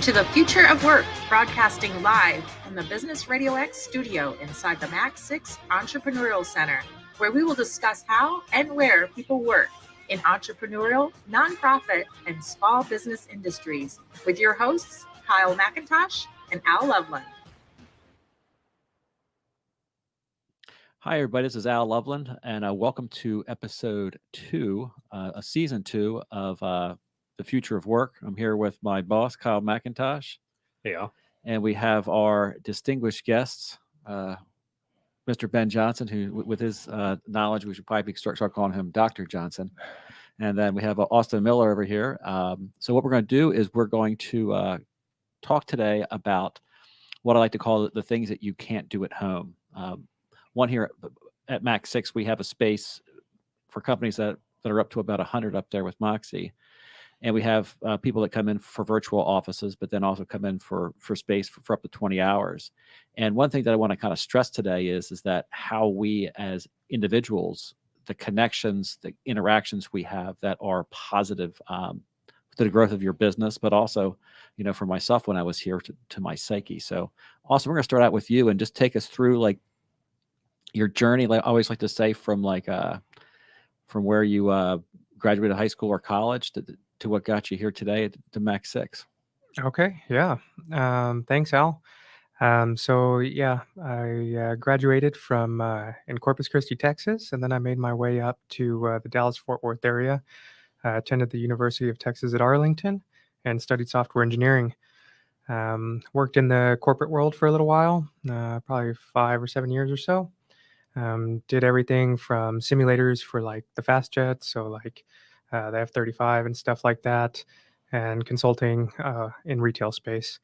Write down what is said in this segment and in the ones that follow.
Welcome to the Future of Work, broadcasting live from the Business RadioX Studio inside the MAC6 Entrepreneurial Center, where we will discuss how and where people work in entrepreneurial, nonprofit, and small business industries with your hosts, Kyle McIntosh and Al Loveland. Hi, everybody. This is Al Loveland, and welcome to episode 2, season 2 of The Future of Work. I'm here with my boss, Kyle McIntosh. Yeah. And we have our distinguished guests, Mr. Ben Johnson, who, with his knowledge, we should probably start calling him Dr. Johnson. And then we have Austin Miller over here. So what we're going to do is we're going to talk today about what I like to call the things that you can't do at home. One here at MAC6, we have a space for companies that are up to about 100 up there with Moxie. And we have people that come in for virtual offices, but then also come in for space for up to 20 hours. And one thing that I want to kind of stress today is that how we as individuals, the connections, the interactions we have that are positive to the growth of your business, but also, you know, for myself when I was here to my psyche. So Austin, we're going to start out with you and just take us through like your journey. Like I always like to say from where you graduated high school or college to what got you here today to MAC6. Okay. Yeah. Thanks, Al. I graduated from in Corpus Christi, Texas, and then I made my way up to the Dallas-Fort Worth area. Attended the University of Texas at Arlington and studied software engineering. Worked in the corporate world for a little while, probably 5 or 7 years or so. Did everything from simulators for like the fast jets, so like the F-35 and stuff like that, and consulting in retail space.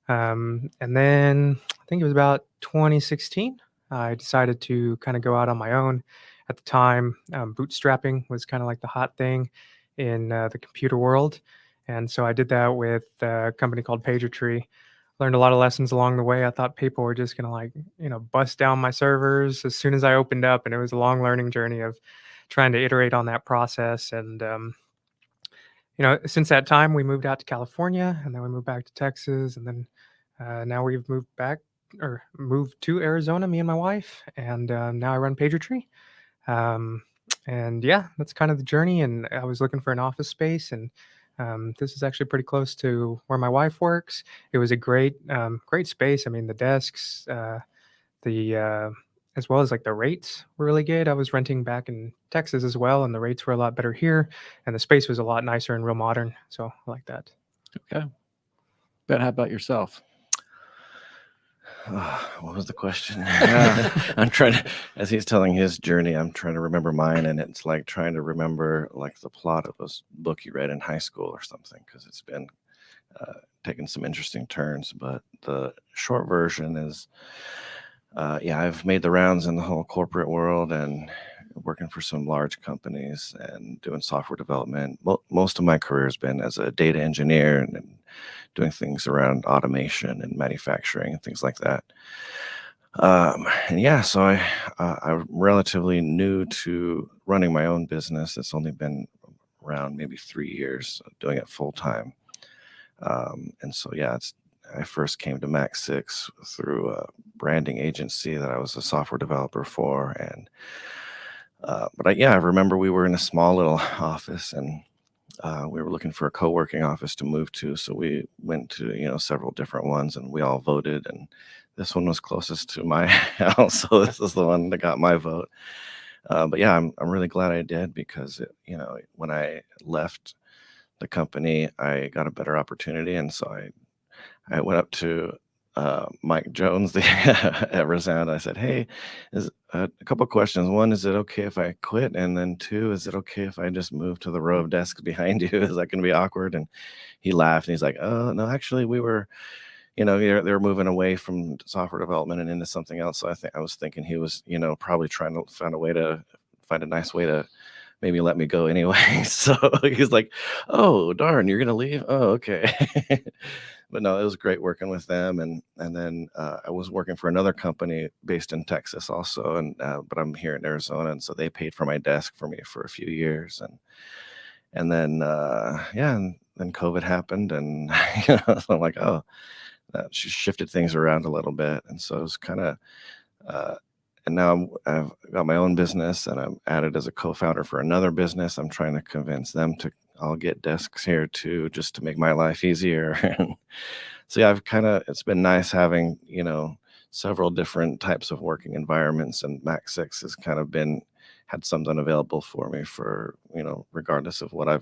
And then I think it was about 2016, I decided to kind of go out on my own. At the time, bootstrapping was kind of like the hot thing in the computer world. And so I did that with a company called PagerTree. Learned a lot of lessons along the way. I thought people were just going to bust down my servers as soon as I opened up. And it was a long learning journey of trying to iterate on that process. And, since that time, we moved out to California, and then we moved back to Texas. And then now we've moved to Arizona, me and my wife. And now I run PagerTree. And yeah, that's kind of the journey. And I was looking for an office space, and this is actually pretty close to where my wife works. It was a great space. I mean, the desks, as well as like the rates were really good. I was renting back in Texas as well, and the rates were a lot better here, and the space was a lot nicer and real modern. So I like that. Okay. Ben, how about yourself? What was the question? I'm trying to, as he's telling his journey, I'm trying to remember mine, and it's like trying to remember like the plot of a book you read in high school or something, because it's been taking some interesting turns. But the short version is, I've made the rounds in the whole corporate world and working for some large companies and doing software development. Most of my career has been as a data engineer and doing things around automation and manufacturing and things like that. So I'm relatively new to running my own business. It's only been around maybe 3 years doing it full time. I first came to MAC6 through a branding agency that I was a software developer for. And I remember we were in a small little office, and we were looking for a co-working office to move to. So we went to, several different ones, and we all voted, and this one was closest to my house. So this is the one that got my vote. I'm really glad I did, because, when I left the company, I got a better opportunity. And so I went up to Mike Jones at Resound. I said, hey, a couple of questions. One, is it okay if I quit? And then 2, is it okay if I just move to the row of desks behind you? Is that going to be awkward? And he laughed, and he's like, oh, no, actually we were, they were moving away from software development and into something else. So I was thinking he was, probably trying to find a nice way to maybe let me go anyway. So he's like, oh, darn, you're going to leave? Oh, okay. But no, it was great working with them. And then I was working for another company based in Texas also. But I'm here in Arizona. And so they paid for my desk for me for a few years. And then then COVID happened, and so I'm like, oh, that shifted things around a little bit, and so it's kind of. And now I've got my own business, and I'm added as a co-founder for another business. I'm trying to convince them to. I'll get desks here too, just to make my life easier. And so yeah, it's been nice having, several different types of working environments, and MAC6 has kind of had something available for me for, regardless of what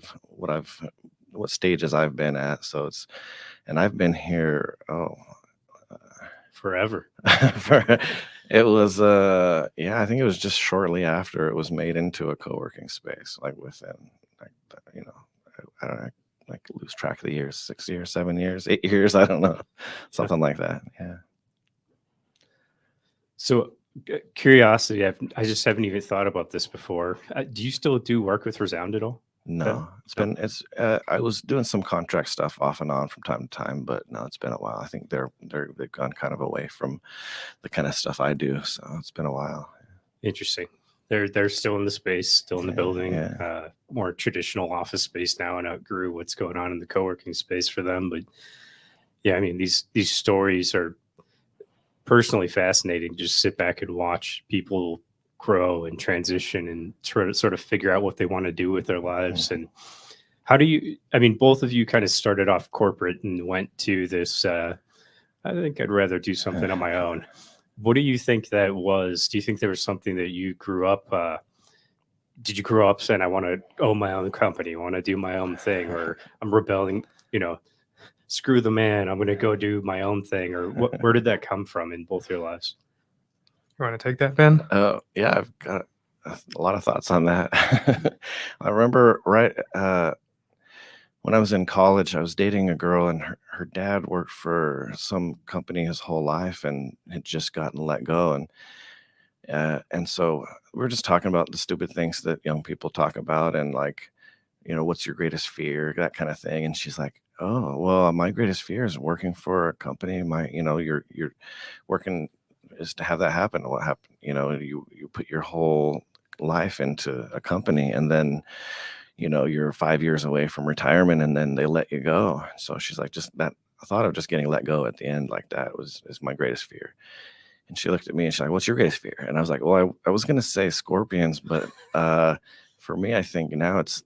stages I've been at. So and I've been here, forever. It was, I think it was just shortly after it was made into a co-working space, like within, like, I don't know, like lose track of the years, 6 years, 7 years, 8 years, I don't know, something like that. Yeah. So curiosity, I just haven't even thought about this before. Do you still do work with Resound at all? No, I was doing some contract stuff off and on from time to time, but no, it's been a while. I think they've gone kind of away from the kind of stuff I do. So it's been a while. Interesting. They're still in the space, still in the building, Yeah. More traditional office space now, and outgrew what's going on in the co-working space for them. But yeah, I mean, these stories are personally fascinating. Just sit back and watch people grow and transition and sort of figure out what they want to do with their lives. And how do you, I mean, both of you kind of started off corporate and went to this, I think I'd rather do something on my own. What do you think that was? Do you think there was something that you grew up, did you grow up saying, I want to own my own company, I want to do my own thing, or I'm rebelling, screw the man, I'm going to go do my own thing? Or where did that come from in both your lives? You want to take that, Ben? Yeah, I've got a lot of thoughts on that. I remember when I was in college, I was dating a girl, and her dad worked for some company his whole life and had just gotten let go. And so we were just talking about the stupid things that young people talk about, and like, what's your greatest fear, that kind of thing. And she's like, oh, well, my greatest fear is working for a company. You're working is to have that happen. What happened? You put your whole life into a company, and then, you're 5 years away from retirement, and then they let you go. So she's like, just that thought of just getting let go at the end like that is my greatest fear. And she looked at me and she's like, what's your greatest fear? And I was like, well, I was going to say scorpions, but for me, I think now it's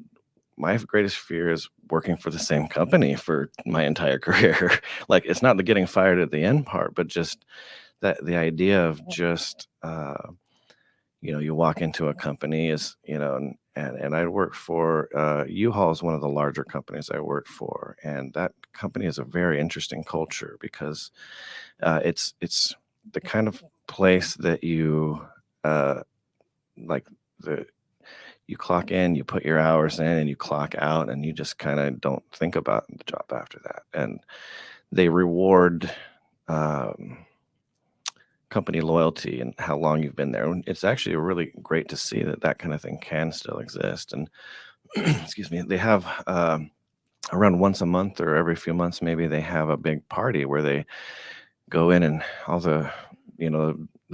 my greatest fear is working for the same company for my entire career. Like, it's not the getting fired at the end part, but just that the idea of just, you walk into a company and I worked for U-Haul is one of the larger companies I worked for. And that company is a very interesting culture because it's the kind of place that you you clock in, you put your hours in, and you clock out, and you just kind of don't think about the job after that. And they reward company loyalty and how long you've been there. And it's actually really great to see that kind of thing can still exist. And excuse me, they have around once a month or every few months, maybe they have a big party where they go in and all the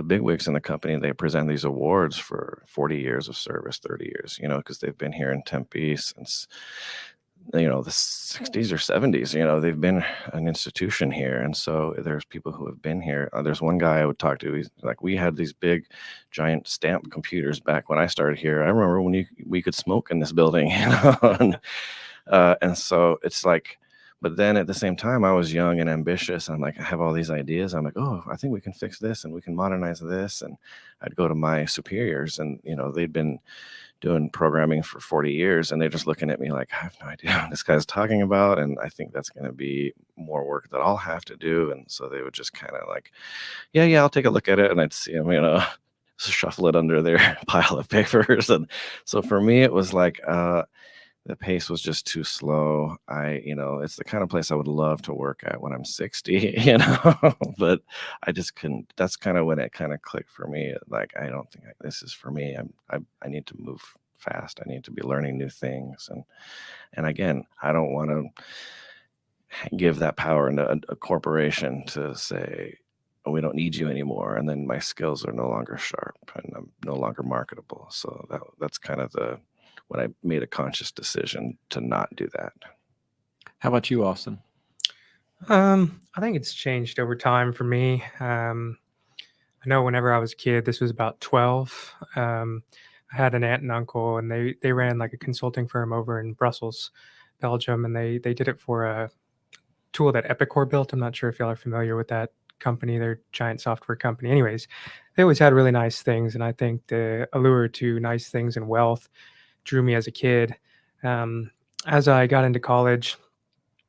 bigwigs in the company, they present these awards for 40 years of service, 30 years, because they've been here in Tempe since, the 60s or 70s, they've been an institution here. And so there's people who have been here. There's one guy I would talk to. He's like, we had these big giant stamp computers back when I started here. I remember when we could smoke in this building, and so it's like, but then at the same time, I was young and ambitious. And I'm like, I have all these ideas. I'm like, oh, I think we can fix this and we can modernize this. And I'd go to my superiors, and, they'd been doing programming for 40 years. And they're just looking at me like, I have no idea what this guy's talking about. And I think that's going to be more work that I'll have to do. And so they would just kind of like, yeah, I'll take a look at it. And I'd see them, shuffle it under their pile of papers. And so for me, it was like, the pace was just too slow. It's the kind of place I would love to work at when I'm 60, but I just couldn't. That's kind of when it kind of clicked for me. Like, I don't think this is for me. I need to move fast. I need to be learning new things. And again, I don't want to give that power into a corporation to say, oh, we don't need you anymore. And then my skills are no longer sharp and I'm no longer marketable. So that's kind of when I made a conscious decision to not do that. How about you, Austin? I think it's changed over time for me. I know whenever I was a kid, this was about 12. I had an aunt and uncle, and they ran like a consulting firm over in Brussels, Belgium, and they did it for a tool that Epicor built. I'm not sure if y'all are familiar with that company. They're a giant software company. Anyways, they always had really nice things, and I think the allure to nice things and wealth drew me as a kid. As I got into college,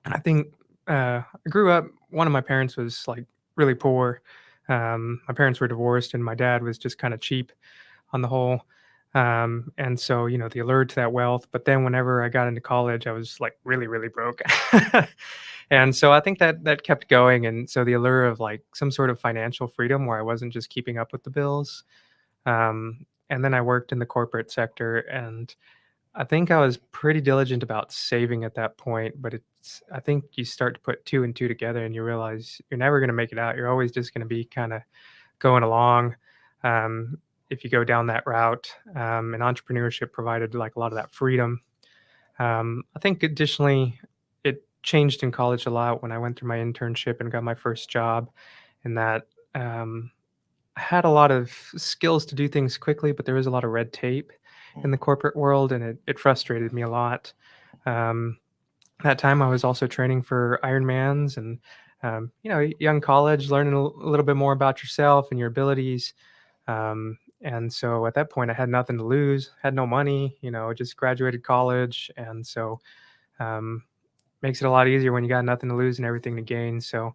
I think I grew up. One of my parents was like really poor. My parents were divorced, and my dad was just kind of cheap on the whole. And so, the allure to that wealth. But then whenever I got into college, I was like really, really broke. And so I think that kept going. And so the allure of like some sort of financial freedom where I wasn't just keeping up with the bills. And then I worked in the corporate sector, and I think I was pretty diligent about saving at that point, but I think you start to put two and two together and you realize you're never going to make it out. You're always just going to be kind of going along. If you go down that route, and entrepreneurship provided like a lot of that freedom. I think additionally, it changed in college a lot when I went through my internship and got my first job, in that I had a lot of skills to do things quickly, but there was a lot of red tape in the corporate world, and it frustrated me a lot. That time I was also training for Ironmans, and young college, learning a little bit more about yourself and your abilities. And so at that point I had nothing to lose, had no money, just graduated college. And so makes it a lot easier when you got nothing to lose and everything to gain. So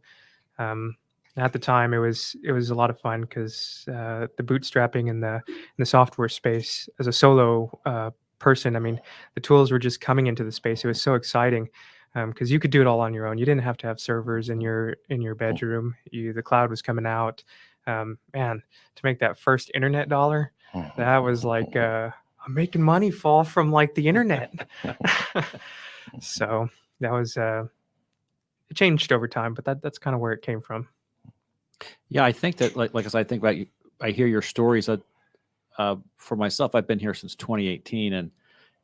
at the time it was a lot of fun, because the bootstrapping in the software space as a solo person, I mean, the tools were just coming into the space. It was so exciting, because you could do it all on your own. You didn't have to have servers in your bedroom. The cloud was coming out. Man, to make that first internet dollar, that was like I'm making money fall from like the internet. So that was it changed over time, but that's kind of where it came from. Yeah, I think that like as I think about you, I hear your stories. For myself, I've been here since 2018,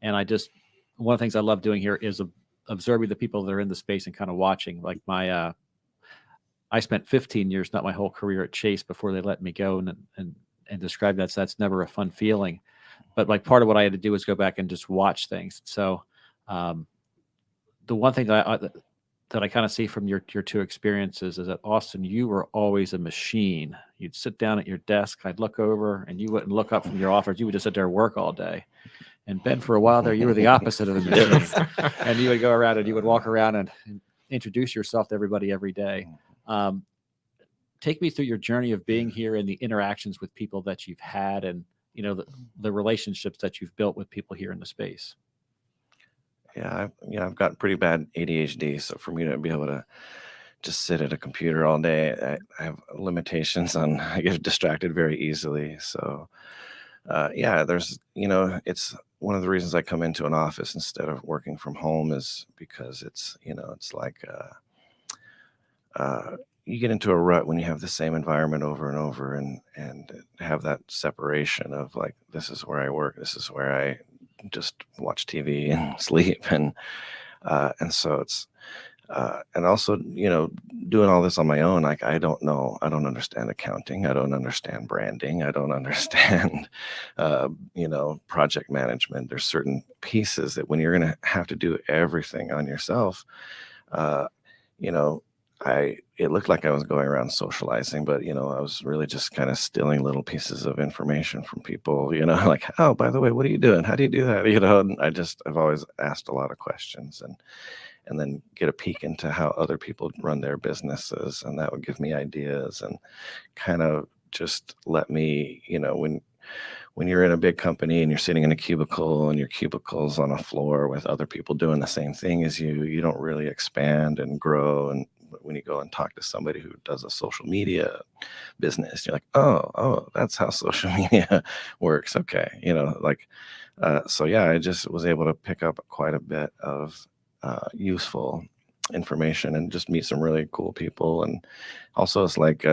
and I just, one of the things I love doing here is observing the people that are in the space and kind of watching. Like I spent 15 years, not my whole career, at Chase before they let me go, and describe that. So that's never a fun feeling. But like part of what I had to do was go back and just watch things. So the one thing that I kind of see from your two experiences is that, Austin, you were always a machine. You'd sit down at your desk, I'd look over, and you wouldn't look up from your office. You would just sit there and work all day. And Ben, for a while there, you were the opposite of the machine. And you would go around and you would walk around and introduce yourself to everybody every day. Take me through your journey of being here and the interactions with people that you've had, and the relationships that you've built with people here in the space. Yeah, I've got pretty bad ADHD, so for me to be able to just sit at a computer all day, I have limitations on, I get distracted very easily. So there's, it's one of the reasons I come into an office instead of working from home, is because it's, it's like you get into a rut when you have the same environment over and over, and have that separation of like, this is where I work, this is where I just watch TV and sleep, and so it's and also doing all this on my own. Like I don't understand accounting, I don't understand branding, I don't understand project management. There's certain pieces that when you're going to have to do everything on yourself, it looked like I was going around socializing, but I was really just kind of stealing little pieces of information from people, like, oh, by the way, what are you doing? How do you do that? And I've always asked a lot of questions, and then get a peek into how other people run their businesses, and that would give me ideas and kind of just let me, when you're in a big company and you're sitting in a cubicle, and your cubicle's on a floor with other people doing the same thing as you don't really expand and grow. And when you go and talk to somebody who does a social media business, you're like, oh, that's how social media works. Okay. So yeah, I just was able to pick up quite a bit of useful information and just meet some really cool people. And also it's like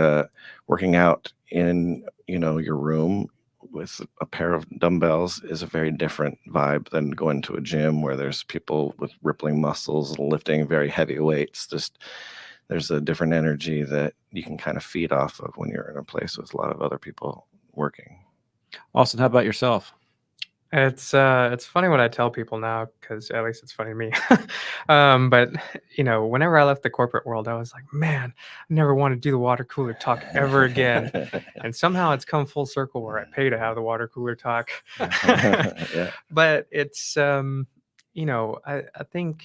working out in, your room with a pair of dumbbells is a very different vibe than going to a gym where there's people with rippling muscles lifting very heavy weights. Just there's a different energy that you can kind of feed off of when you're in a place with a lot of other people working. Austin, how about yourself? It's funny when I tell people now, because at least it's funny to me. But whenever I left the corporate world, I was like, man, I never want to do the water cooler talk ever again. And somehow it's come full circle where I pay to have the water cooler talk. Yeah. But it's I think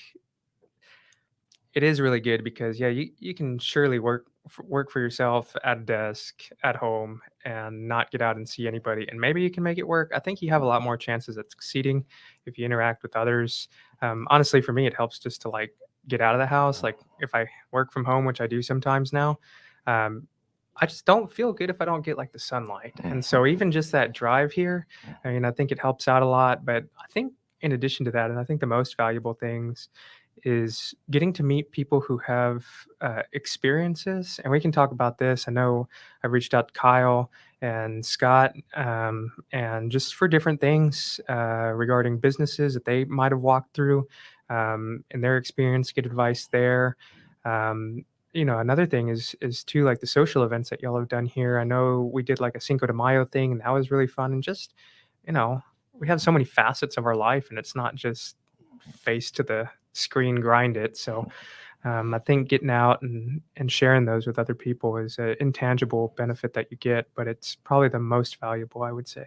it is really good because you can surely work for yourself at a desk at home and not get out and see anybody, and maybe you can make it work. I think you have a lot more chances at succeeding if you interact with others. Honestly, for me, it helps just to like get out of the house. Like if I work from home, which I do sometimes now, I just don't feel good if I don't get like the sunlight. And so even just that drive here, I mean, I think it helps out a lot. But I think in addition to that, and I think the most valuable things is getting to meet people who have experiences. And we can talk about this. I know I've reached out to Kyle and Scott, and just for different things regarding businesses that they might have walked through and their experience, get advice there. Another thing is too, like the social events that y'all have done here. I know we did like a Cinco de Mayo thing, and that was really fun. And just, we have so many facets of our life, and it's not just face to the screen, grind it. So I think getting out and sharing those with other people is an intangible benefit that you get, but it's probably the most valuable, I would say.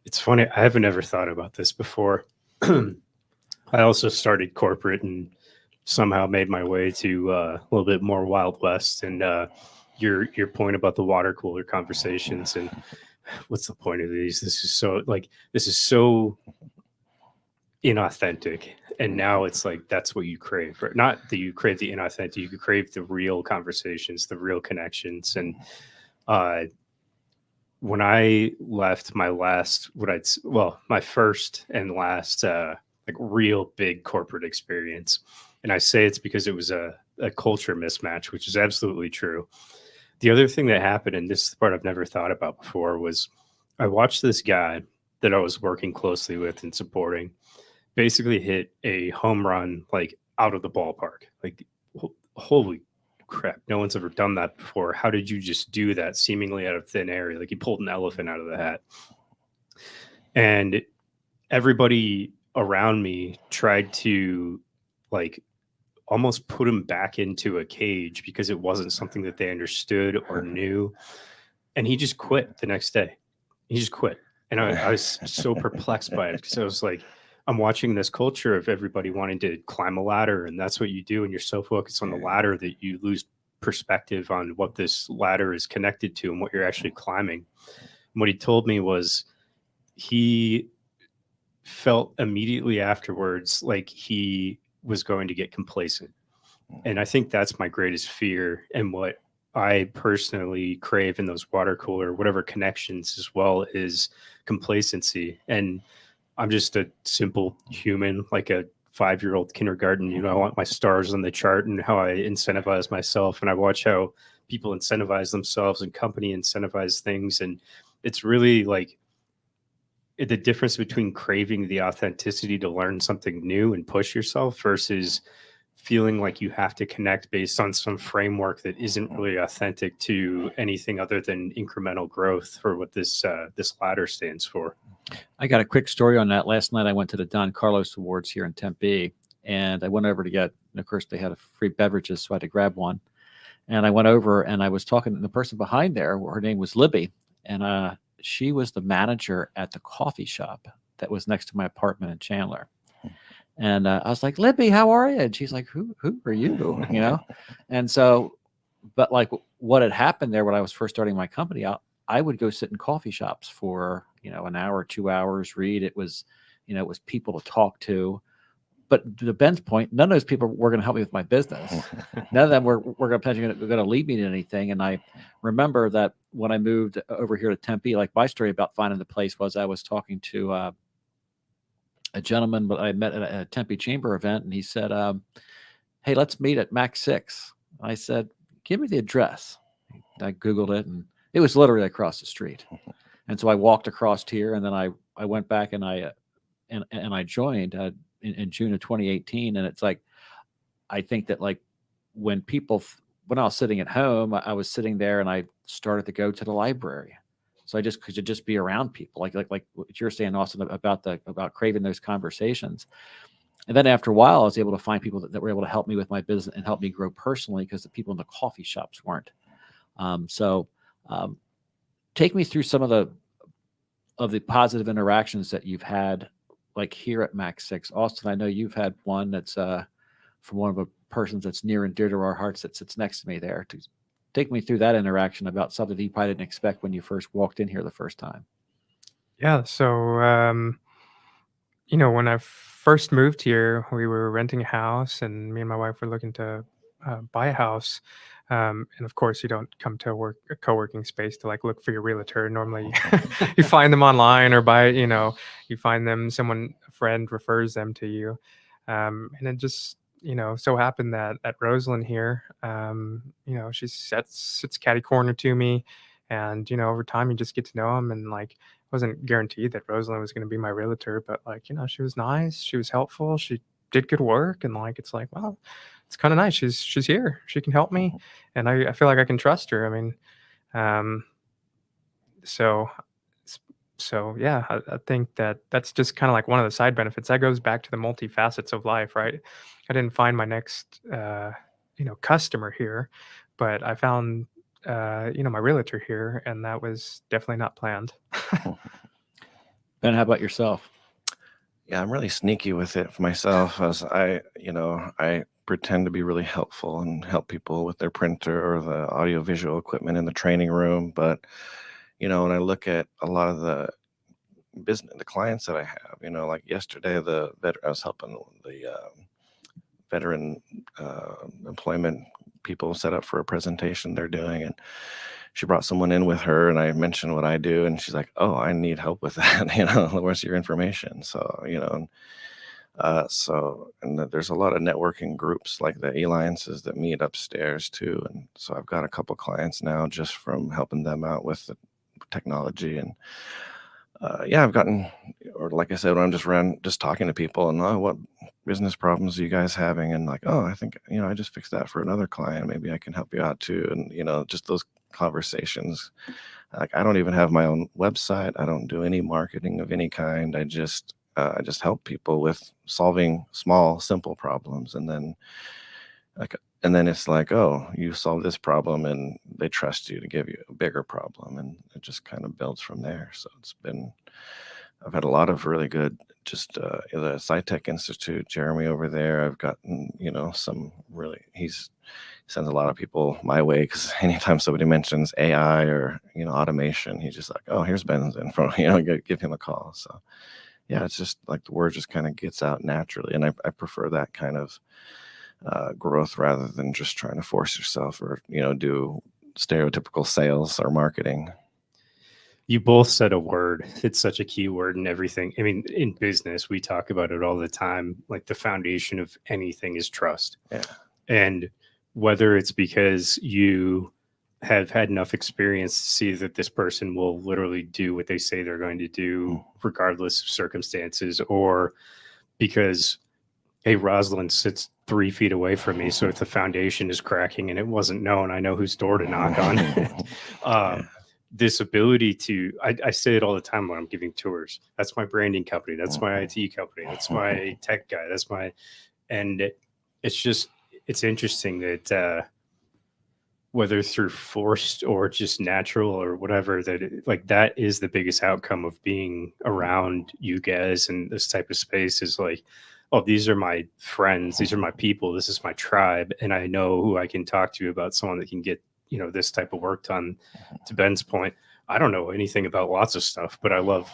It's funny. I haven't ever thought about this before. I also started corporate and somehow made my way to a little bit more Wild West. And your point about the water cooler conversations and what's the point of these? This is so inauthentic. And now it's like, that's what you crave. Right? Not that you crave the inauthentic, you crave the real conversations, the real connections. And when I left my first and last like real big corporate experience, and I say it's because it was a culture mismatch, which is absolutely true. The other thing that happened, and this is the part I've never thought about before, was I watched this guy that I was working closely with and supporting basically hit a home run like out of the ballpark. Like, holy crap, no one's ever done that before. How did you just do that seemingly out of thin air? Like he pulled an elephant out of the hat. And everybody around me tried to like almost put him back into a cage because it wasn't something that they understood or knew. And he just quit the next day. He just quit. And I was so perplexed by it because I was like, I'm watching this culture of everybody wanting to climb a ladder, and that's what you do. And you're so focused on the ladder that you lose perspective on what this ladder is connected to and what you're actually climbing. And what he told me was he felt immediately afterwards like he was going to get complacent. And I think that's my greatest fear, and what I personally crave in those water cooler, whatever connections as well, is complacency. And I'm just a simple human, like a 5-year-old kindergarten. I want my stars on the chart and how I incentivize myself. And I watch how people incentivize themselves and company incentivize things. And it's really like the difference between craving the authenticity to learn something new and push yourself versus feeling like you have to connect based on some framework that isn't really authentic to anything other than incremental growth, for what this ladder stands for. I got a quick story on that. Last night I went to the Don Carlos Awards here in Tempe, and I went over to get, and of course they had a free beverages, so I had to grab one. And I went over and I was talking to the person behind there. Her name was Libby, and she was the manager at the coffee shop that was next to my apartment in Chandler. And I was like, Libby, how are you? And she's like, who are you? And so, but like what had happened there when I was first starting my company out, I would go sit in coffee shops for, an hour, 2 hours, read. It was people to talk to. But to Ben's point, none of those people were going to help me with my business. None of them were going to lead me to anything. And I remember that when I moved over here to Tempe, like my story about finding the place was I was talking to a gentleman I met at a Tempe Chamber event, and he said, hey, let's meet at MAC6. I said, give me the address. I Googled it, and it was literally across the street. And so I walked across here, and then I went back and I joined in June of 2018. And it's like, I think that like when when I was sitting at home, I was sitting there and I started to go to the library. So I just could just be around people like what you're saying, Austin, about craving those conversations. And then after a while, I was able to find people that were able to help me with my business and help me grow personally, because the people in the coffee shops weren't. Take me through some of the positive interactions that you've had, like here at MAC6. Austin, I know you've had one that's from one of the persons that's near and dear to our hearts that sits next to me there. To take me through that interaction about something that you probably didn't expect when you first walked in here the first time. Yeah. So, when I first moved here, we were renting a house, and me and my wife were looking to buy a house. And of course, you don't come to a co-working space to like look for your realtor. Normally, you find them online or you find them, a friend refers them to you. And it just, so happened that Rosalind here, she sits catty corner to me. And, over time, you just get to know them. And like, wasn't guaranteed that Rosalind was going to be my realtor, but like, she was nice. She was helpful. She did good work. And like, it's like, wow, it's kind of nice. She's here. She can help me. And I feel like I can trust her. I mean, so yeah, I think that's just kind of like one of the side benefits. That goes back to the multifacets of life, right? I didn't find my next, customer here, but I found, my realtor here, and that was definitely not planned. Ben, how about yourself? Yeah, I'm really sneaky with it for myself, as I pretend to be really helpful and help people with their printer or the audiovisual equipment in the training room. But, when I look at a lot of the clients that I have, like yesterday, I was helping the veteran employment people set up for a presentation they're doing, and she brought someone in with her, and I mentioned what I do, and she's like, "Oh, I need help with that." Where's your information? So, and there's a lot of networking groups like the alliances that meet upstairs too. And so I've got a couple clients now just from helping them out with the technology. And I've gotten, or like I said, when I'm just talking to people and, oh, what business problems are you guys having? And like, oh, I think, I just fixed that for another client. Maybe I can help you out too. And, just those conversations. Like, I don't even have my own website. I don't do any marketing of any kind. I just help people with solving small, simple problems. And then it's like, oh, you solve this problem, and they trust you to give you a bigger problem, and it just kind of builds from there. So I've had a lot of really good, just the SciTech Institute, Jeremy over there. I've gotten, he sends a lot of people my way, because anytime somebody mentions AI or, automation, he's just like, oh, here's Ben's info, give him a call. So yeah, it's just like the word just kind of gets out naturally. And I prefer that kind of growth rather than just trying to force yourself or, do stereotypical sales or marketing. You both said a word. It's such a key word in everything. I mean, in business, we talk about it all the time. Like, the foundation of anything is trust. Yeah. And whether it's because you have had enough experience to see that this person will literally do what they say they're going to do, regardless of circumstances, or because, hey, Rosalind sits 3 feet away from me, so if the foundation is cracking and it wasn't known, I know whose door to knock on. This ability to, I say it all the time when I'm giving tours. That's my branding company. That's my IT company. That's my tech guy. And it's interesting that whether through forced or just natural or whatever, that is the biggest outcome of being around you guys in this type of space, is like, oh, these are my friends. These are my people. This is my tribe. And I know who I can talk to about someone that can get, this type of work done. To Ben's point, I don't know anything about lots of stuff, but I love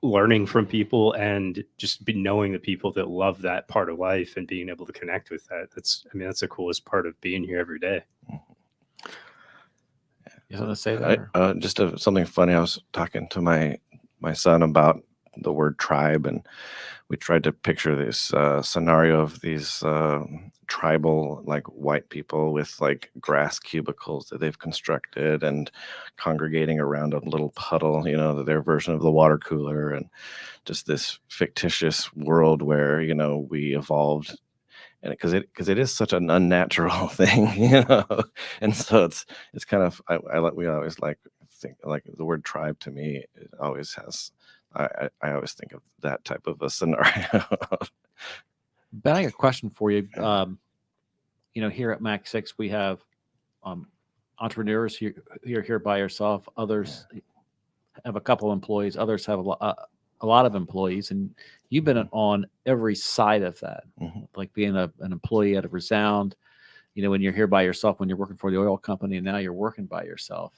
learning from people and just knowing the people that love that part of life and being able to connect with that. That's the coolest part of being here every day. You want to say that? Just something funny. I was talking to my son about the word tribe, and we tried to picture this scenario of these tribal, like, white people with like grass cubicles that they've constructed and congregating around a little puddle, their version of the water cooler, and just this fictitious world where we evolved. And because it is such an unnatural thing, and so it's kind of we always like think like the word tribe to me, it always has, I always think of that type of a scenario. Ben, I got a question for you. Here at MAC6, we have entrepreneurs. You're here by yourself. Others have a couple employees. Others have a lot of employees, and you've been on every side of that, like being an employee at a Resound. When you're here by yourself, when you're working for the oil company, and now you're working by yourself.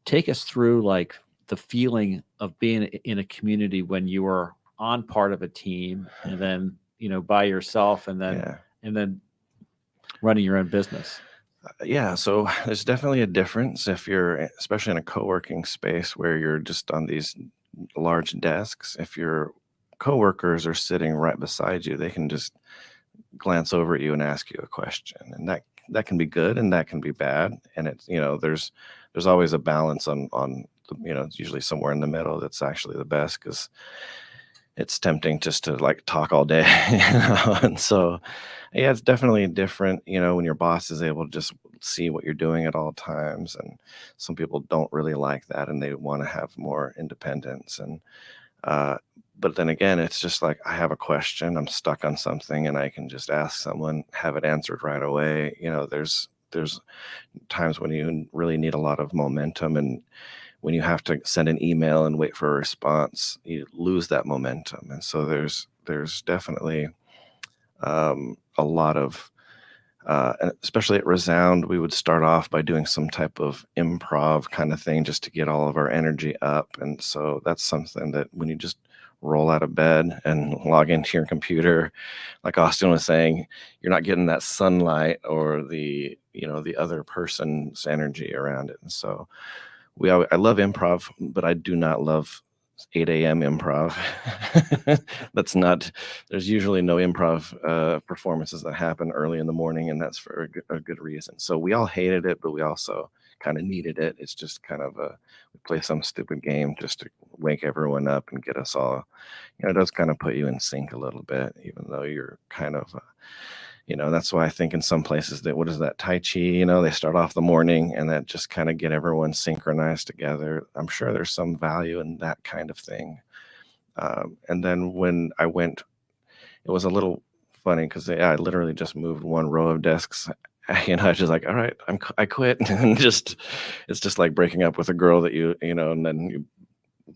Take us through like the feeling of being in a community when you are on part of a team, and then by yourself, and then running your own business. Yeah, so there's definitely a difference if you're, especially in a co-working space where you're just on these large desks. If your coworkers are sitting right beside you, they can just glance over at you and ask you a question, and that can be good and that can be bad. And it's there's always a balance on it's usually somewhere in the middle that's actually the best, because it's tempting just to like talk all day. And so yeah, it's definitely different when your boss is able to just see what you're doing at all times, and some people don't really like that and they want to have more independence. And but then again, it's just like, I have a question, I'm stuck on something, and I can just ask someone, have it answered right away. There's times when you really need a lot of momentum, and when you have to send an email and wait for a response, you lose that momentum. And so there's definitely a lot of, and especially at Resound, we would start off by doing some type of improv kind of thing just to get all of our energy up. And so that's something that when you just roll out of bed and log into your computer, like Austin was saying, you're not getting that sunlight or the other person's energy around it. And so I love improv, but I do not love 8 a.m. improv. There's usually no improv performances that happen early in the morning, and that's for a good reason. So we all hated it, but we also kind of needed it. It's just kind of we play some stupid game just to wake everyone up and get us all, it does kind of put you in sync a little bit, even though you're kind of, that's why I think in some places that, what is that, Tai Chi, they start off the morning and that just kind of get everyone synchronized together. I'm sure there's some value in that kind of thing. And then when I went, it was a little funny because I literally just moved one row of desks. I was just like, all right, I quit. And it's just like breaking up with a girl that and then you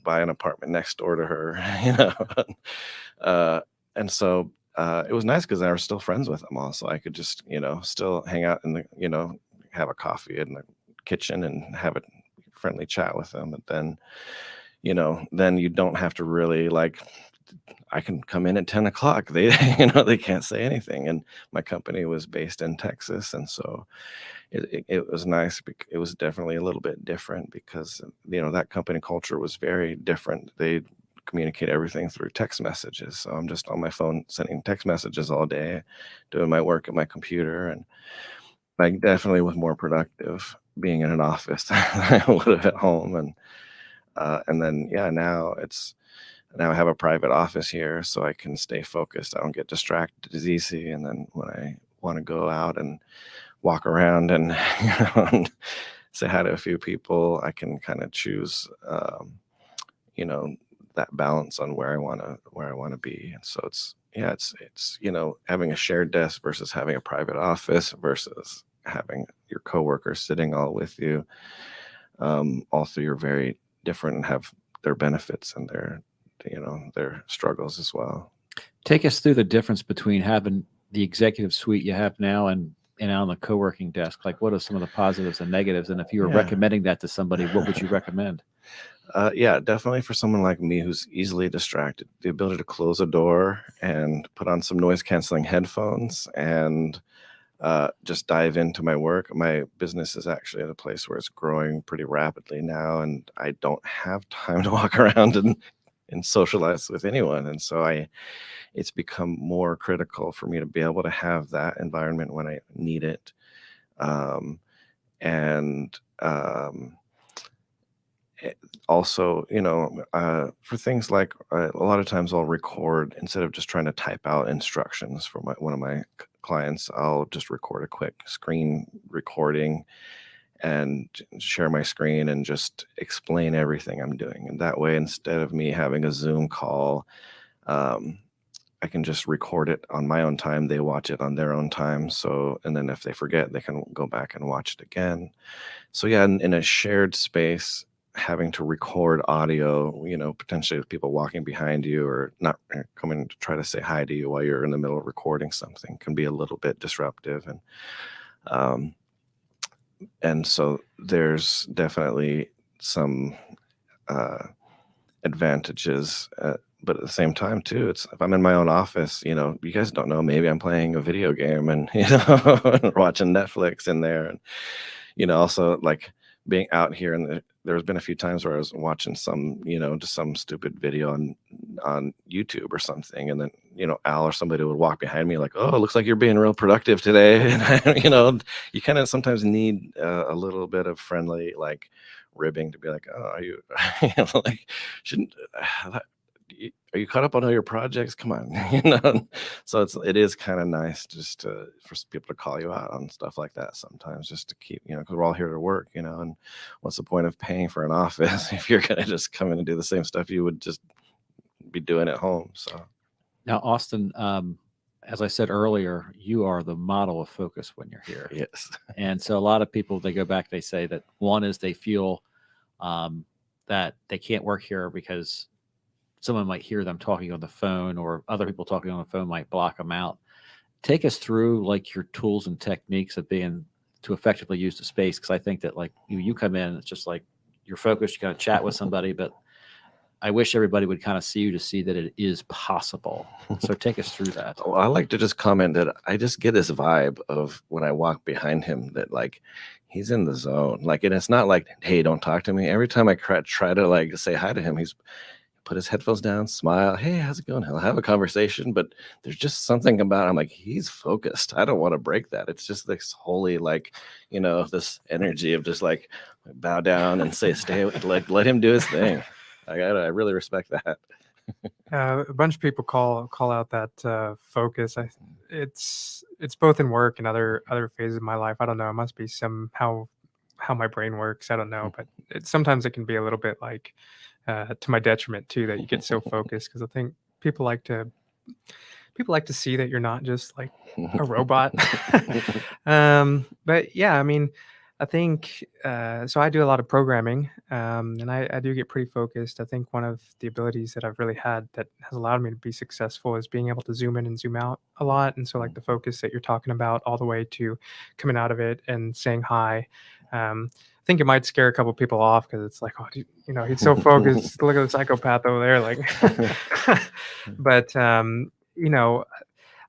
buy an apartment next door to her, and so it was nice because I was still friends with them all. So I could just, still hang out in the, have a coffee in the kitchen and have a friendly chat with them. But then, then you don't have to really I can come in at 10 o'clock. They, they can't say anything. And my company was based in Texas. And so it was nice. It was definitely a little bit different because, that company culture was very different. They communicate everything through text messages. So I'm just on my phone sending text messages all day, doing my work at my computer. And I definitely was more productive being in an office than I would have at home. And then, now I have a private office here so I can stay focused. I don't get distracted as easy. And then when I want to go out and walk around and, and say hi to a few people, I can kind of choose, that balance on where I want to be. And so it's having a shared desk versus having a private office versus having your coworkers sitting all with you. All three are very different and have their benefits and their struggles as well. Take us through the difference between having the executive suite you have now and on the co-working desk. Like, what are some of the positives and negatives? And if you were recommending that to somebody, what would you recommend? Definitely for someone like me who's easily distracted, the ability to close a door and put on some noise canceling headphones and just dive into my work. My business is actually at a place where it's growing pretty rapidly now, and I don't have time to walk around and and socialize with anyone. And so it's become more critical for me to be able to have that environment when I need it. And also, for things like a lot of times I'll record instead of just trying to type out instructions for one of my clients. I'll just record a quick screen recording and share my screen and just explain everything I'm doing. And that way, instead of me having a Zoom call, I can just record it on my own time. They watch it on their own time. So, and then if they forget, they can go back and watch it again. So yeah, in a shared space, having to record audio, potentially with people walking behind you or not coming to try to say hi to you while you're in the middle of recording something can be a little bit disruptive. And so there's definitely some advantages, but at the same time too, it's if I'm in my own office, you guys don't know, maybe I'm playing a video game and watching Netflix in there, and also like being out here, and there's been a few times where I was watching some, just some stupid video on YouTube or something, and then Al or somebody would walk behind me like, "Oh, it looks like you're being real productive today," and you kind of sometimes need a little bit of friendly like ribbing to be like, "Oh, are you like shouldn't are you caught up on all your projects? Come on." So it is kind of nice just for people to call you out on stuff like that sometimes, just to keep, because we're all here to work, and what's the point of paying for an office if you're going to just come in and do the same stuff you would just be doing at home. So Now, Austin, as I said earlier, you are the model of focus when you're here. yes. And so a lot of people, they go back, they say that one is they feel that they can't work here because someone might hear them talking on the phone, or other people talking on the phone might block them out. Take us through like your tools and techniques of being to effectively use the space. Cause I think that like you come in, it's just like you're focused, you kind of chat with somebody, but I wish everybody would kind of see you to see that it is possible. So take us through that. Well, I like to just comment that I just get this vibe of when I walk behind him that like he's in the zone. Like, and it's not like, "Hey, don't talk to me." Every time I try to like say hi to him, he's put his headphones down, smile, "Hey, how's it going?" He'll have a conversation, but there's just something about him, like he's focused. I don't want to break that. It's just this holy, like, this energy of just like bow down and stay, like let him do his thing. I really respect that. A bunch of people call out that focus. It's both in work and other phases of my life. I don't know. It must be somehow how my brain works. I don't know, but sometimes it can be a little bit like to my detriment too, that you get so focused, because I think people like to see that you're not just like a robot. But yeah, I mean, I think so. I do a lot of programming, and I do get pretty focused. I think one of the abilities that I've really had that has allowed me to be successful is being able to zoom in and zoom out a lot. And so, like the focus that you're talking about, all the way to coming out of it and saying hi. I think it might scare a couple people off because it's like, "Oh, he's so focused. Look at the psychopath over there." Like, but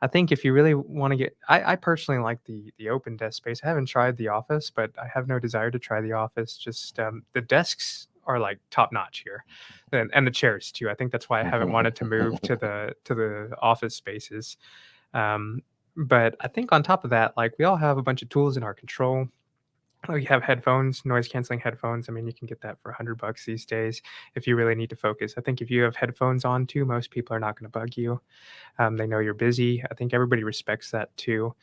I think if you really want to get, I personally like the open desk space. I haven't tried the office, but I have no desire to try the office. Just the desks are like top notch here, and the chairs too. I think that's why I haven't wanted to move to the office spaces. But I think on top of that, like we all have a bunch of tools in our control. We have headphones, noise canceling headphones. I mean, you can get that for $100 these days if you really need to focus. I think if you have headphones on too, most people are not going to bug you. They know you're busy. I think everybody respects that too.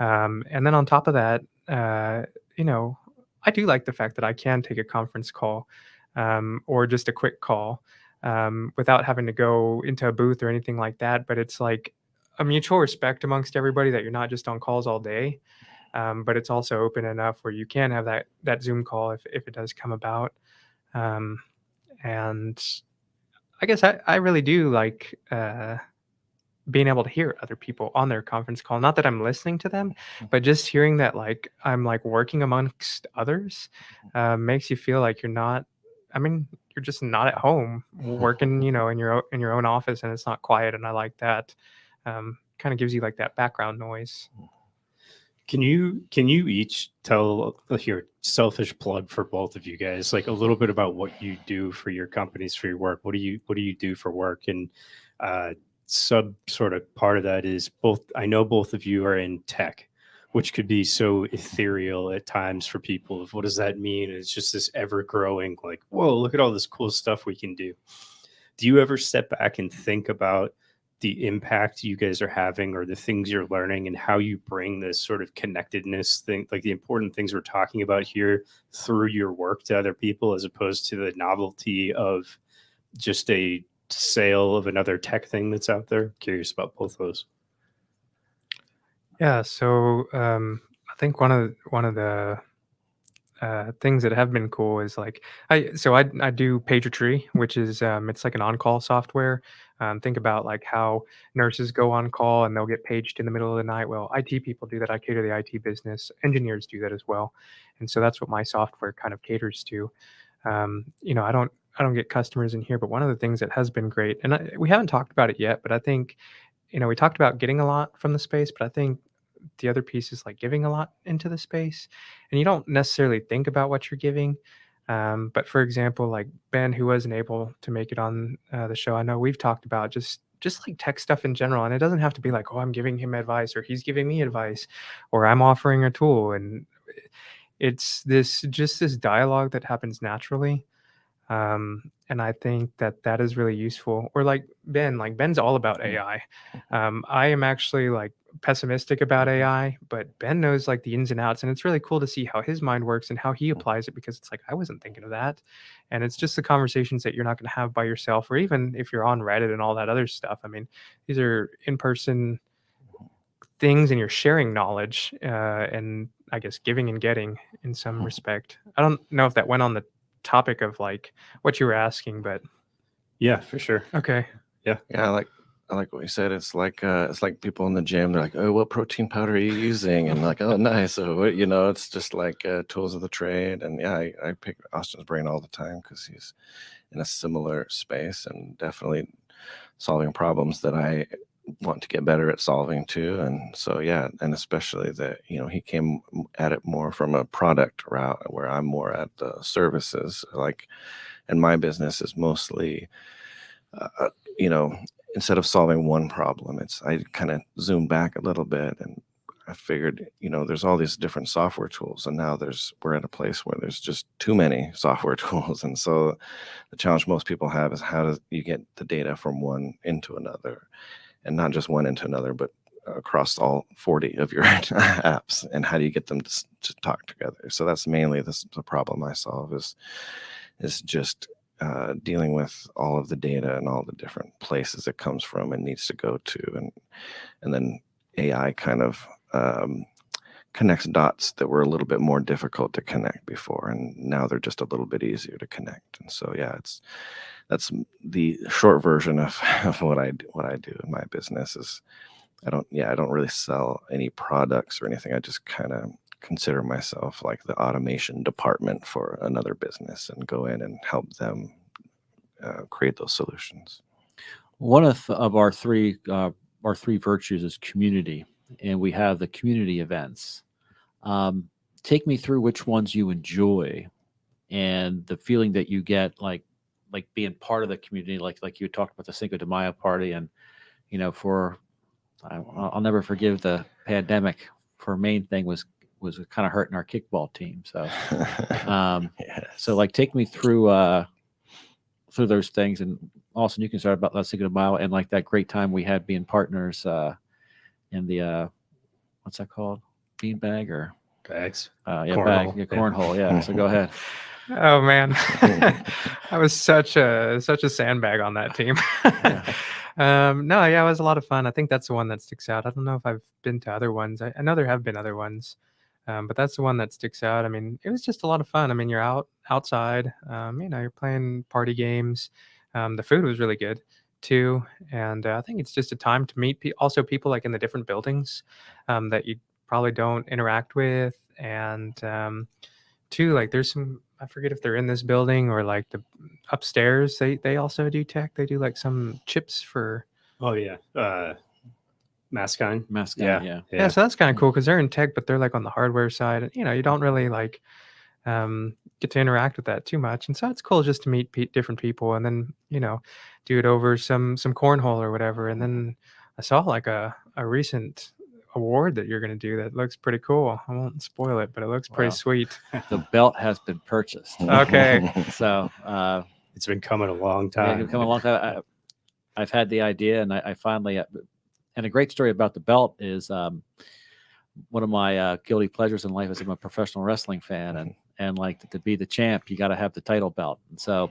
And then on top of that, I do like the fact that I can take a conference call or just a quick call without having to go into a booth or anything like that. But it's like a mutual respect amongst everybody that you're not just on calls all day. But it's also open enough where you can have that Zoom call if it does come about. And I guess I really do like being able to hear other people on their conference call. Not that I'm listening to them, but just hearing that like I'm like working amongst others makes you feel like you're not. I mean, you're just not at home working, in your own office, and it's not quiet. And I like that. Kind of gives you like that background noise. Can you each tell your selfish plug for both of you guys, like a little bit about what you do for your companies, for your work? What do you do for work? And sub sort of part of that is both. I know both of you are in tech, which could be so ethereal at times for people. Of what does that mean? It's just this ever growing, like, whoa, look at all this cool stuff we can do. Do you ever step back and think about the impact you guys are having or the things you're learning and how you bring this sort of connectedness thing, like the important things we're talking about here, through your work to other people, as opposed to the novelty of just a sale of another tech thing that's out there? Curious about both those. Yeah, so I think one of the things that have been cool is like I do PagerTree, which is it's like an on-call software. Think about like how nurses go on call and they'll get paged in the middle of the night. Well, IT people do that. I cater the IT business. Engineers do that as well, and so that's what my software kind of caters to. I don't get customers in here, but one of the things that has been great, and we haven't talked about it yet, but I think we talked about getting a lot from the space, but I think the other piece is like giving a lot into the space, and you don't necessarily think about what you're giving. But for example, like Ben, who wasn't able to make it on the show, I know we've talked about just like tech stuff in general, and it doesn't have to be like, oh, I'm giving him advice or he's giving me advice or I'm offering a tool, and it's this dialogue that happens naturally. And I think that is really useful. Or like Ben's all about AI. I am actually like pessimistic about AI, but Ben knows like the ins and outs, and it's really cool to see how his mind works and how he applies it, because it's like I wasn't thinking of that. And it's just the conversations that you're not going to have by yourself, or even if you're on Reddit and all that other stuff. I mean, these are in-person things, and you're sharing knowledge, and I guess giving and getting in some respect. I don't know if that went on the topic of like what you were asking, but Yeah, for sure. okay. Yeah, I like what you said. It's like people in the gym. They're like, "Oh, what protein powder are you using?" And like, "Oh, nice." So it's just like tools of the trade. And yeah, I pick Austin's brain all the time because he's in a similar space and definitely solving problems that I want to get better at solving too. And so yeah, and especially that he came at it more from a product route, where I'm more at the services. Like, and my business is mostly instead of solving one problem, I kind of zoomed back a little bit, and I figured, there's all these different software tools, and now we're at a place where there's just too many software tools. And so the challenge most people have is how do you get the data from one into another, and not just one into another, but across all 40 of your apps, and how do you get them to talk together? So that's mainly the problem I solve is just dealing with all of the data and all the different places it comes from and needs to go to, and then AI kind of connects dots that were a little bit more difficult to connect before, and now they're just a little bit easier to connect. And so yeah, that's the short version of what I do in my business. Is I don't really sell any products or anything. I just kind of consider myself like the automation department for another business, and go in and help them create those solutions. One of our three virtues is community, and we have the community events. Take me through which ones you enjoy, and the feeling that you get like being part of the community, like you talked about the Cinco de Mayo party, and I'll never forgive the pandemic. For main thing was kind of hurting our kickball team. So, Yes. so like take me through those things, and Austin, you can start about that Cinco de Mayo and like that great time we had being partners in the what's that called? Beanbag or Bags. Cornhole. Cornhole. Yeah. So go ahead. Oh man, I was such a sandbag on that team. No, yeah, it was a lot of fun. I think that's the one that sticks out. I don't know if I've been to other ones. I know there have been other ones, but that's the one that sticks out. I mean, it was just a lot of fun. I mean, you're outside. You're playing party games. The food was really good too, and I think it's just a time to meet also people like in the different buildings that you probably don't interact with, and too, like there's some, I forget if they're in this building or like the upstairs. They also do tech. They do like some chips for. Oh yeah. Mascon. Yeah. So that's kind of cool because they're in tech, but they're like on the hardware side, and you don't really like get to interact with that too much. And so it's cool just to meet different people, and then do it over some cornhole or whatever. And then I saw like a recent award that you're going to do that looks pretty cool. I won't spoil it, but it looks pretty Wow. sweet. The belt has been purchased. Okay. So It's been coming a long yeah, time. it's come a long time. I've had the idea, and I finally. And a great story about the belt is one of my guilty pleasures in life is I'm a professional wrestling fan, and like to be the champ, you got to have the title belt. And so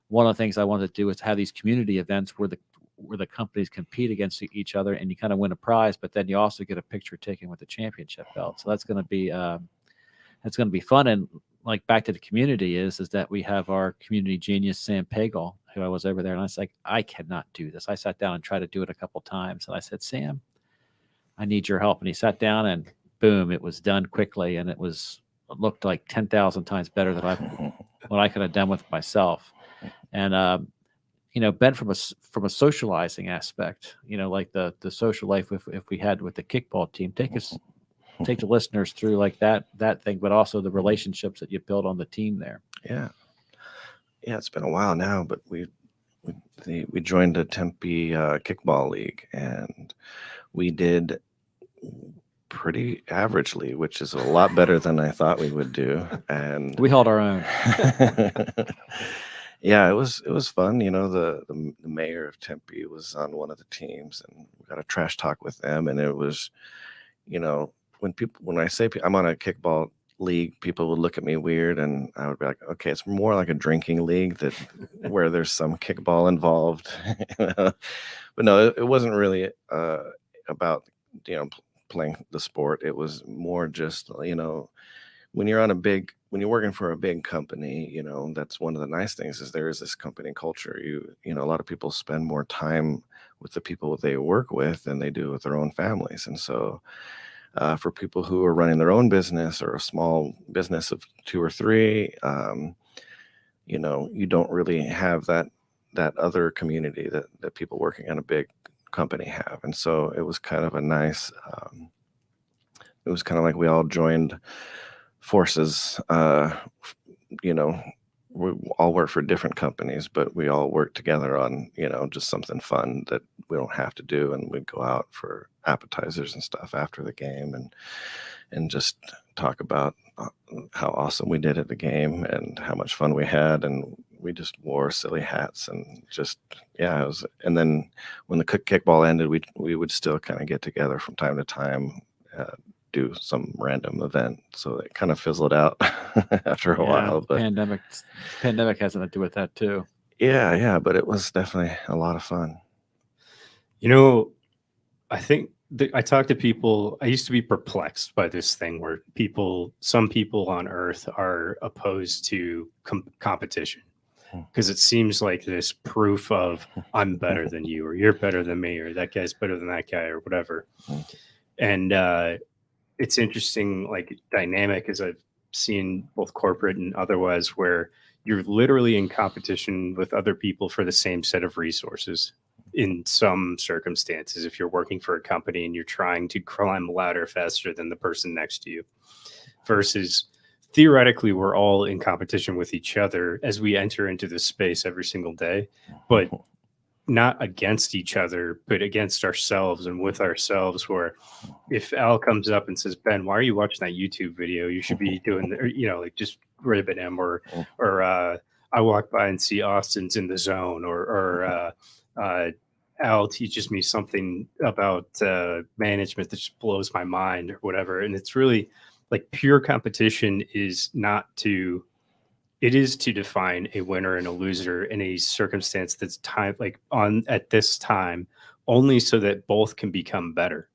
one of the things I wanted to do is have these community events where the companies compete against each other, and you kind of win a prize, but then you also get a picture taken with the championship belt. So that's going to be fun. And like back to the community is that we have our community genius Sam Pagel, who I was over there, and I was like, I cannot do this. I sat down and tried to do it a couple times, and I said, Sam, I need your help. And he sat down, and boom, it was done quickly, and it looked like 10,000 times better than what I could have done with myself. And Ben, from a socializing aspect, like the social life if we had with the kickball team, take the listeners through like that thing, but also the relationships that you build on the team there. Yeah, it's been a while now, but we joined the Tempe kickball league, and we did pretty averagely, which is a lot better than I thought we would do. And we held our own. Yeah, it was fun. The mayor of Tempe was on one of the teams, and we got a trash talk with them, and it was, when I say I'm on a kickball league, people would look at me weird, and I would be like, okay, it's more like a drinking league where there's some kickball involved. But no, it wasn't really about playing the sport. It was more just when you're working for a big company, that's one of the nice things is there is this company culture. A lot of people spend more time with the people they work with than they do with their own families, and so. For people who are running their own business or a small business of 2 or 3, you don't really have that other community that people working on a big company have. And so it was kind of a nice, it was kind of like we all joined forces, we all work for different companies, but we all work together on, just something fun that we don't have to do. And we'd go out for appetizers and stuff after the game and just talk about how awesome we did at the game and how much fun we had. And we just wore silly hats and just, it was, and then when the kickball ended, we would still kind of get together from time to time, do some random event, so it kind of fizzled out after a while. But pandemic has something to do with that too. Yeah, but it was definitely a lot of fun. I think I talk to people. I used to be perplexed by this thing where some people on Earth are opposed to competition because it seems like this proof of I'm better than you, or you're better than me, or that guy's better than that guy, or whatever. And it's interesting, like dynamic as I've seen both corporate and otherwise, where you're literally in competition with other people for the same set of resources in some circumstances. If you're working for a company and you're trying to climb a ladder faster than the person next to you, versus theoretically, we're all in competition with each other as we enter into this space every single day, but not against each other, but against ourselves and with ourselves, where if Al comes up and says, Ben, why are you watching that YouTube video? You should be doing, like just ribbing him, or I walk by and see Austin's in the zone, or Al teaches me something about management that just blows my mind or whatever. And it's really like pure competition is not to, it is to define a winner and a loser in a circumstance that's time, like at this time, only so that both can become better.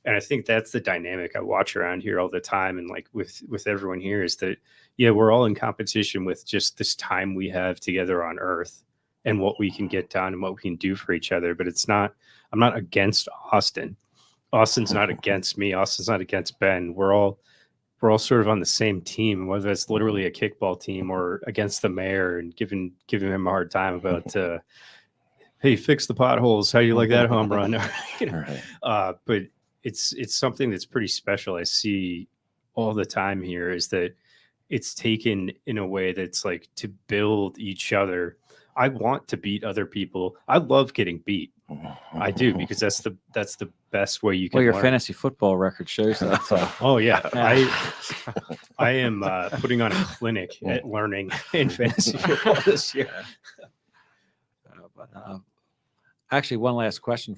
And I think that's the dynamic I watch around here all the time. And like with everyone here is that, we're all in competition with just this time we have together on Earth and what we can get done and what we can do for each other. But I'm not against Austin. Austin's not against me. Austin's not against Ben. We're all sort of on the same team, whether it's literally a kickball team or against the mayor and giving him a hard time about hey, fix the potholes. How do you like that home run? You know, Right. but it's something that's pretty special. I see all the time here is that it's taken in a way that's like to build each other. I want to beat other people. I love getting beat. I do, because that's the best way you can Well, your learn. fantasy football record shows that. So. Oh yeah, Yeah. I am putting on a clinic at learning in fantasy football this year. Actually, one last question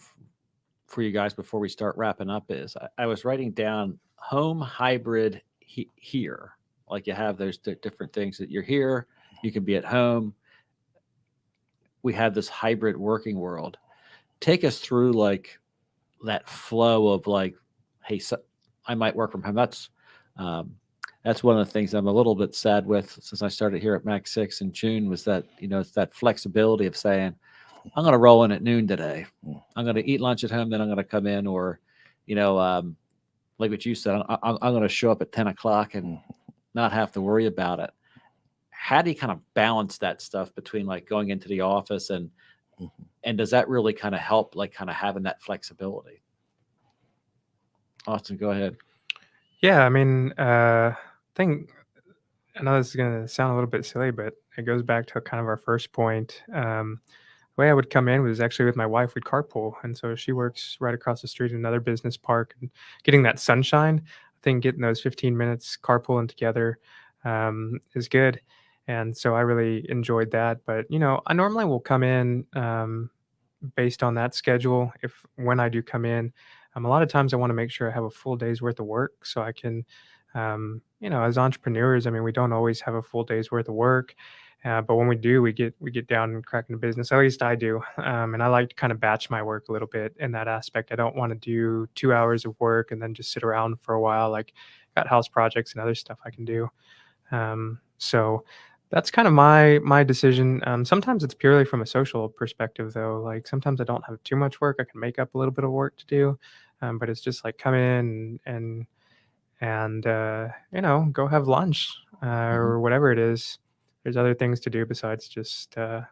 for you guys before we start wrapping up is I was writing down home hybrid here. Like you have those different things that you're here, you can be at home. We have this hybrid working world. Take us through like that flow of like, hey, so I might work from home. That's one of the things I'm a little bit sad with since I started here at MAC6 in June was that, it's that flexibility of saying, I'm going to roll in at noon today. I'm going to eat lunch at home. Then I'm going to come in or, like what you said, I'm going to show up at 10 o'clock and not have to worry about it. How do you kind of balance that stuff between like going into the office and does that really kind of help like kind of having that flexibility? Austin, go ahead. Yeah, I mean, I know this is going to sound a little bit silly, but it goes back to kind of our first point. The way I would come in was actually with my wife. We'd carpool, and so she works right across the street in another business park. And getting that sunshine, I think getting those 15 minutes carpooling together is good. And so I really enjoyed that. But I normally will come in based on that schedule. When I do come in, a lot of times I want to make sure I have a full day's worth of work, so I can, as entrepreneurs, I mean, we don't always have a full day's worth of work. But when we do, we get down and cracking the business. At least I do, and I like to kind of batch my work a little bit in that aspect. I don't want to do 2 hours of work and then just sit around for a while. Like, got house projects and other stuff I can do. So that's kind of my decision. Sometimes it's purely from a social perspective, though. Like sometimes I don't have too much work. I can make up a little bit of work to do, but it's just like come in and go have lunch or whatever it is. There's other things to do besides just, yeah.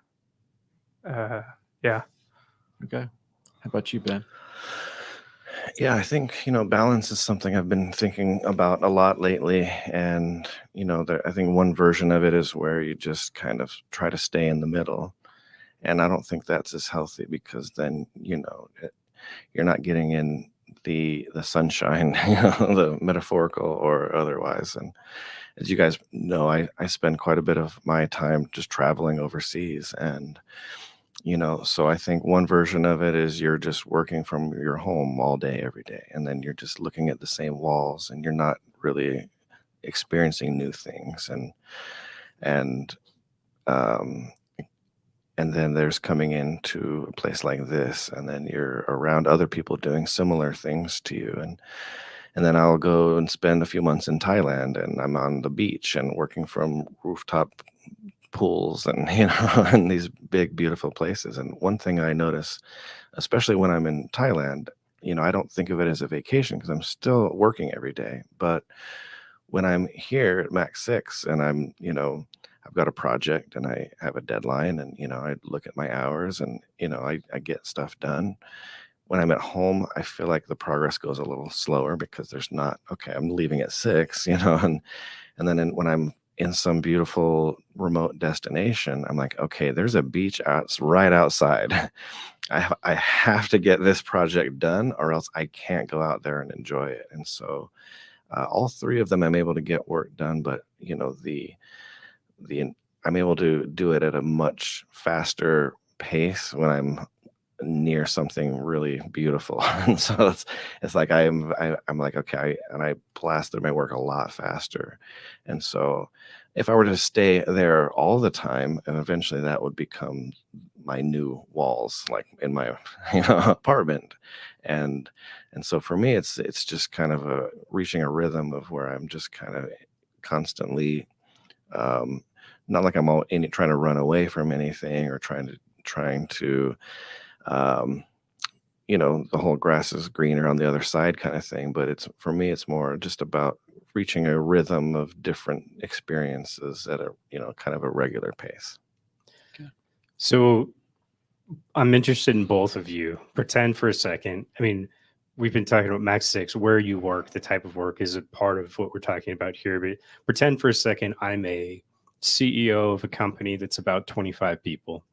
Okay. How about you, Ben? Yeah, I think, balance is something I've been thinking about a lot lately. And, I think one version of it is where you just kind of try to stay in the middle. And I don't think that's as healthy because then, you're not getting in the sunshine, the metaphorical or otherwise. And as you guys know, I spend quite a bit of my time just traveling overseas. And, so I think one version of it is you're just working from your home all day, every day. And then you're just looking at the same walls and you're not really experiencing new things. And then there's coming into a place like this, and then you're around other people doing similar things to you. And then I'll go and spend a few months in Thailand, and I'm on the beach and working from rooftop pools and, in these big, beautiful places. And one thing I notice, especially when I'm in Thailand, I don't think of it as a vacation because I'm still working every day. But when I'm here at MAC6 and I'm, I've got a project and I have a deadline and, I look at my hours and, I get stuff done. When I'm at home, I feel like the progress goes a little slower because there's not, okay, I'm leaving at 6, and then when I'm in some beautiful remote destination, I'm like, okay, there's a beach right outside. I have to get this project done or else I can't go out there and enjoy it. And so all three of them, I'm able to get work done, but I'm able to do it at a much faster pace when I'm near something really beautiful. And so it's like I'm like, okay, and I blast through my work a lot faster. And so if I were to stay there all the time, and eventually that would become my new walls, like in my apartment. And so for me, it's just kind of reaching a rhythm of where I'm just kind of constantly not like I'm trying to run away from anything or trying to the whole grass is greener on the other side kind of thing. But for me, it's more just about reaching a rhythm of different experiences at a, kind of a regular pace. Okay. So I'm interested in both of you. Pretend for a second. I mean, we've been talking about MAC6, where you work, the type of work is a part of what we're talking about here. But pretend for a second I'm a CEO of a company that's about 25 people.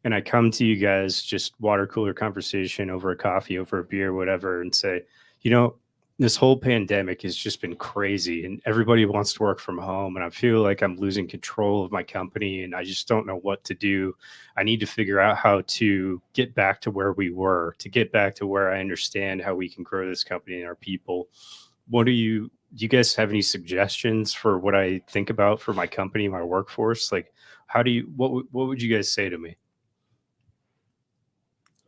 And I come to you guys, just water cooler conversation over a coffee, over a beer, whatever, and say, you know, this whole pandemic has just been crazy and everybody wants to work from home. And I feel like I'm losing control of my company and I just don't know what to do. I need to figure out how to get back to where we were, to get back to where I understand how we can grow this company and our people. Do you guys have any suggestions for what I think about for my company, my workforce? Like, what would you guys say to me?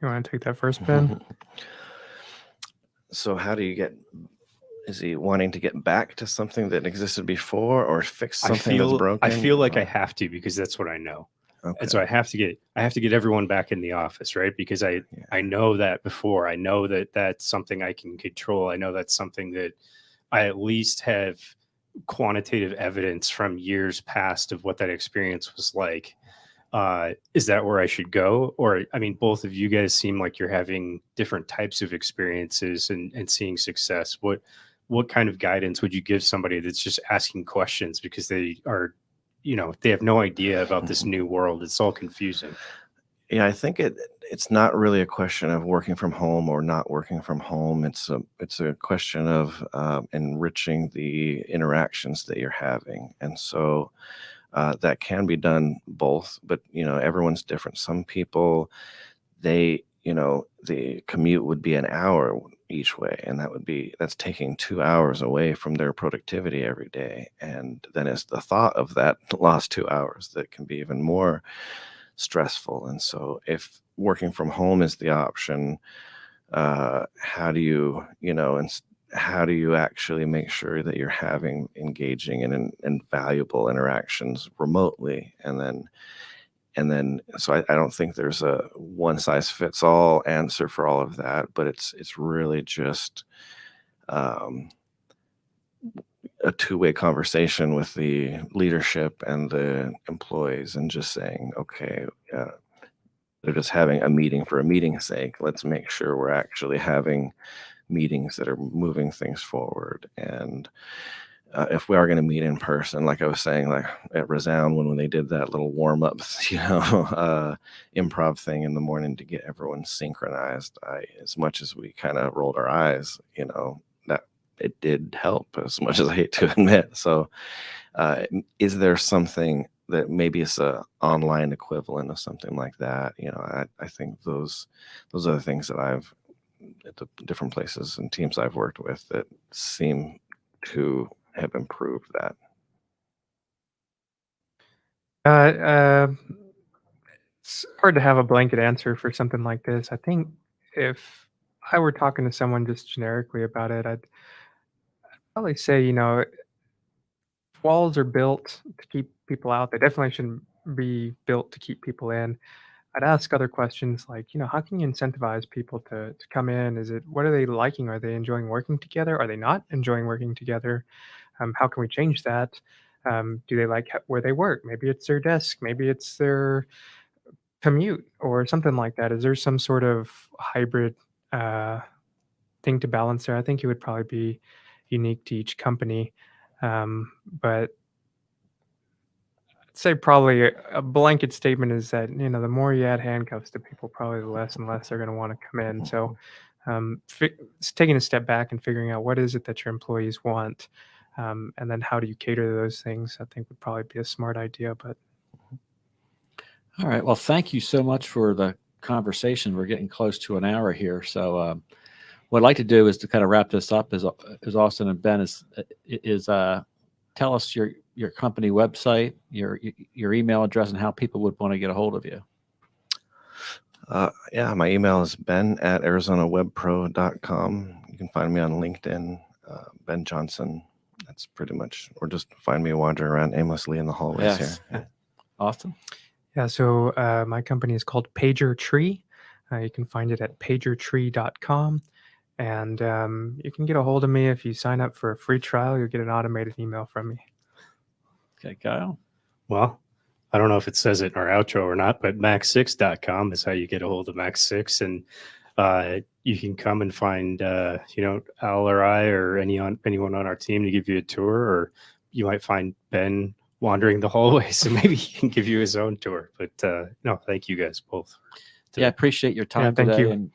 You want to take that first, Ben? So how do you get, is he wanting to get back to something that existed before or fix something that's broken? I feel like I have to, because that's what I know. Okay. And so I have to get everyone back in the office, right? Because I know that before. I know that that's something I can control. I know that's something that I at least have quantitative evidence from years past of what that experience was like. Is that where I should go? Or, I mean, both of you guys seem like you're having different types of experiences and seeing success. What kind of guidance would you give somebody that's just asking questions because they are, they have no idea about this new world? It's all confusing. Yeah, I think it's not really a question of working from home or not working from home. It's a question of enriching the interactions that you're having. And so that can be done both, but everyone's different. Some people, the commute would be an hour each way, and that's taking 2 hours away from their productivity every day. And then it's the thought of that lost 2 hours that can be even more stressful. And so if working from home is the option, how do you actually make sure that you're having engaging and valuable interactions remotely? And then so I don't think there's a one size fits all answer for all of that, but it's really just a two-way conversation with the leadership and the employees, and just saying, okay, they're just having a meeting for a meeting's sake. Let's make sure we're actually having meetings that are moving things forward. And if we are going to meet in person, like I was saying, like at Resound, when they did that little warm-up, improv thing in the morning to get everyone synchronized, as much as we kind of rolled our eyes, that it did help, as much as I hate to admit. So is there something that maybe it's a online equivalent of something like that? I think those are the things that I've, at the different places and teams I've worked with, that seem to have improved that. It's hard to have a blanket answer for something like this. I think if I were talking to someone just generically about it, I'd probably say, if walls are built to keep people out, they definitely shouldn't be built to keep people in. I'd ask other questions like, how can you incentivize people to come in? What are they liking? Are they enjoying working together? Are they not enjoying working together? How can we change that? Do they like where they work? Maybe it's their desk. Maybe it's their commute or something like that. Is there some sort of hybrid thing to balance there? I think it would probably be unique to each company. But I'd say probably a blanket statement is that, the more you add handcuffs to people, probably the less and less they're going to want to come in. So it's taking a step back and figuring out what is it that your employees want, and then how do you cater to those things, I think would probably be a smart idea. But all right. Well, thank you so much for the conversation. We're getting close to an hour here. So what I'd like to do is to kind of wrap this up, as Austin and Ben is tell us your company website, your email address, and how people would want to get a hold of you. Yeah, my email is ben@arizonawebpro.com. You can find me on LinkedIn, Ben Johnson. That's pretty much, or just find me wandering around aimlessly in the hallways here. Yeah. Austin? Yeah, so my company is called PagerTree. You can find it at pagertree.com. And you can get a hold of me if you sign up for a free trial. You'll get an automated email from me. Okay, Kyle? Well, I don't know if it says it in our outro or not, but MAC6.com is how you get a hold of MAC6. And you can come and find, Al or I or anyone on our team to give you a tour, or you might find Ben wandering the hallway. So maybe he can give you his own tour. But no, thank you guys both. Yeah, I appreciate your time thank today you.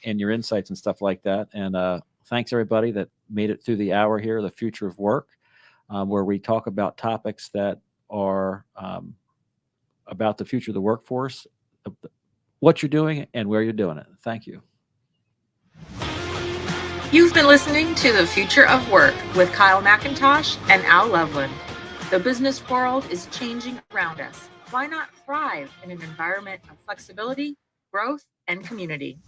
and your insights and stuff like that. And thanks everybody that made it through the hour here, The Future of Work, where we talk about topics that are about the future of the workforce, what you're doing and where you're doing it. Thank you. You've been listening to The Future of Work with Kyle McIntosh and Al Loveland. The business world is changing around us. Why not thrive in an environment of flexibility, growth, and community?